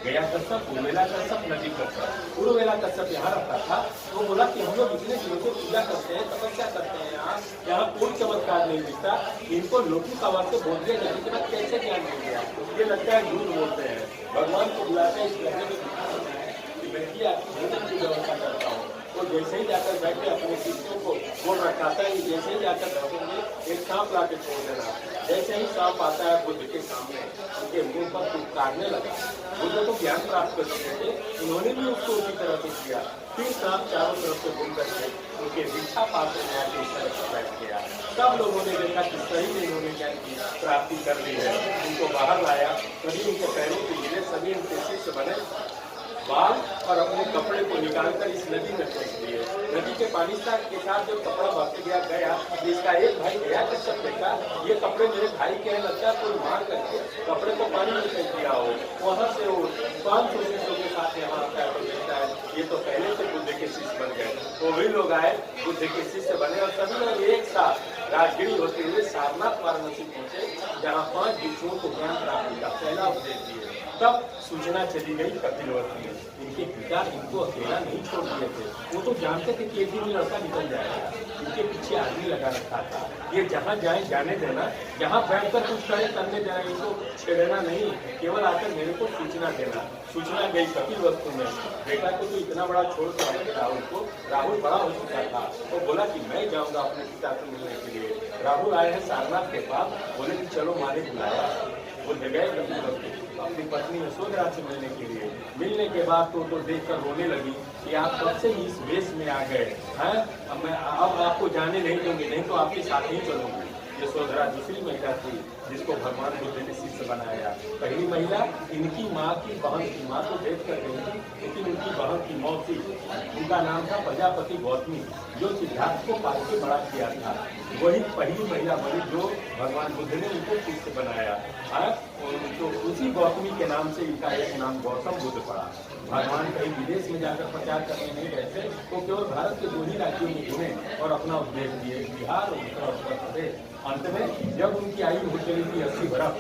गया कश्यप, उर्मिला कश्यप, नदी कश्यप। उर्मिला कश्यप यहाँ रहता था। तो बोला कि हम लोग इतने दिनों से पूजा करते हैं, तपस्या करते हैं, यहाँ कोई चमत्कार नहीं दिखता, इनको लोटू आवाज से बोल दिया जाने के बाद कैसे ज्ञान मिल गया? ये लगता है झूठ बोलते हैं। भगवान को बुलाते हैं, इस लहजे में कि मैं की आपकी भोजन की व्यवस्था करता हूँ। वो जैसे ही जाकर बैठे अपने शिष्यों को बोल रखाता है, जैसे ही जाकर बैठेंगे एक सांप ला के छोड़ देना। जैसे ही सांप आता है बुद्ध के सामने, उनके मुंह पर कुछ काटने लगा। बुद्ध तो ज्ञान प्राप्त कर चुके थे, उन्होंने भी उसको उसी तरह से किया। फिर सांप चारों तरफ से घूम करके उनके दीक्षा पात्र में आके इस तरह से बैठ गया। सब लोगों ने देखा कि सही में इन्होंने ज्ञान की प्राप्ति कर ली है। उनको बाहर लाया, सभी उनके पैरों के गिरे, सभी उनके शिष्य बने। बाल और अपने कपड़े को निकालकर इस नदी में फेंक दिए। नदी के पानी के साथ जो कपड़ा बहते गया, इसका एक भाई गया कश्यप देखा, ये कपड़े मेरे भाई के हैं, लगता है कोई मार करके कपड़े को पानी में फेंक दिया हो। वहाँ से वो 500 शिष्यों के साथ यहाँ आता है तो देखता है ये तो पहले से बुद्ध के शिष्य बन गए। वो भी लोग आए, बुद्ध के शिष्य बने और सभी लोग एक साथ राजगिरी होते हुए सारनाथ वाराणसी पहुंचे, जहाँ 5 भिक्षुओं को ज्ञान प्राप्ति का पहला उपदेश दिए। तब सूचना चली गई कपिलवस्तु में। इनके पिता इनको अकेला नहीं छोड़ दिए थे, वो तो जानते थे कि एक दिन लड़का निकल जाएगा। इनके पीछे आदमी लगा रखा था, ये जहाँ जाए जाने देना, जहाँ बैठकर कुछ करे करने देना, इनको छेड़ना नहीं, केवल आकर मेरे को सूचना देना। सूचना गई कपिलवस्तु में, बेटा को तो इतना बड़ा छोड़ कर राहुल को, राहुल बड़ा हो चुका था, वो बोला कि मैं जाऊंगा अपने पिता से मिलने के लिए। राहुल आए हैं सारनाथ के पास, बोले कि चलो मारे बुलाया। वो जगह कपिलवस्तु अपनी पत्नी यशोधरा से मिलने के लिए। मिलने के बाद तो देखकर रोने लगी कि आप कब से इस वेश में आ गए हैं, अब आपको जाने नहीं दूंगी, नहीं तो आपके साथ ही चलूंगी। यशोधरा दूसरी महिला थी जिसको भगवान बुद्ध ने शिष्य बनाया। पहली महिला इनकी माँ की बहन की, माँ को देख कर गई थी, लेकिन उनकी बहन की मौसी, उनका नाम था प्रजापति गौतमी, जो सिद्धार्थ को पाल के बड़ा किया था। वही पहली महिला बनी जो भगवान बुद्ध ने उनको शिष्य बनाया। तो उसी गौतमी के नाम से इनका एक नाम गौतम बुद्ध पड़ा। भगवान कहीं विदेश में जाकर प्रचार करने नहीं गए थे, तो केवल भारत के 2 ही राज्यों में घूमे और अपना उपदेश दिए, बिहार और उत्तर प्रदेश। अंत में जब उनकी आयु हो चली थी 80 वर्ष,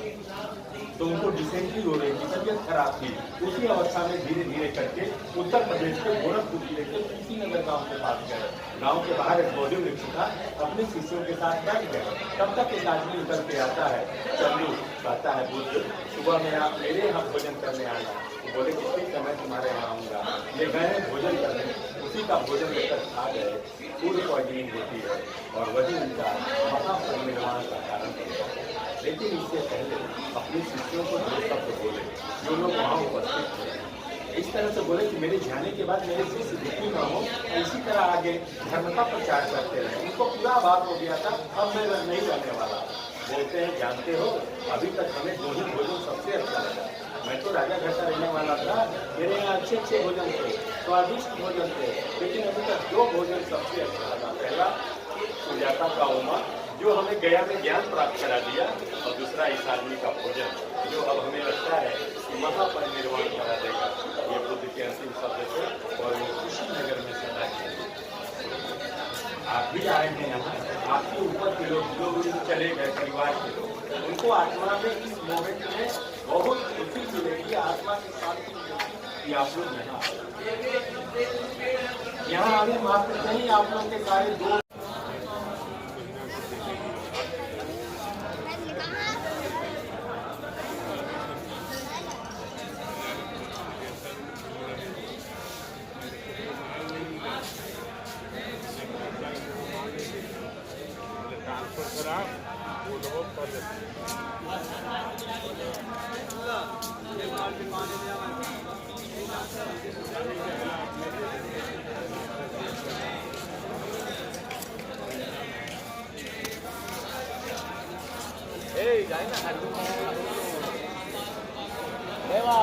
तो उनको डिसेंट्री हो रही थी, तबियत खराब थी। उसी अवस्था में धीरे धीरे करके उत्तर प्रदेश के गोरखपुर जिले के कुशीनगर गांव के पास गए। गांव के बाहर एक बोधि वृक्ष था, अपने शिष्यों के साथ बैठ गए। तब तक एक आदमी निकल के आता है, चंदू, कहता है बुद्ध सुबह में आप मेरे यहाँ भोजन करने आना। बोले कि ठीक है मैं तुम्हारे यहाँ आऊँगा। ले गए भोजन करने, उसी का भोजन लेकर खा गए। फूड पॉइजनिंग होती है और वही उनका महापरिनिर्वाण का कारण बनता है। लेकिन इससे पहले अपने शिष्यों को 2 शब्द बोले जो लोग वहाँ उपस्थित थे। इस तरह से बोले कि मेरे जाने के बाद मेरे शिष्य दुखी न हो, इसी तरह आगे धर्म का प्रचार करते रहे। उनको पूरा बात हो गया था, अब मैं नहीं रहने वाला। बोलते हैं जानते हो अभी तक हमें 2 ही भोजन सबसे अच्छा लगा। मैं तो राजा घर का रहने वाला था, मेरे यहाँ अच्छे भोजन थे, स्वादिष्ट भोजन थे, लेकिन अभी तक 2 भोजन सबसे अच्छा लगा। पहला सुजाता का उमा जो हमें गया में ज्ञान प्राप्त करा दिया, और दूसरा इस आदमी का भोजन जो अब हमें लगता है कि महापरिनिर्वाण करा देगा। ये बुद्ध के अंतिम शब्द थे और वो कुशीनगर में सदा के आप भी आए हैं यहाँ। आपके ऊपर के लोग जो चले गए परिवार के लोग, उनको आत्मा में इस मोमेंट में बहुत खुशी मिलेगी, आत्मा की शांति मिलेगी कि आप लोग यहाँ आने मात्र नहीं, आप लोग के सारे 2 देवा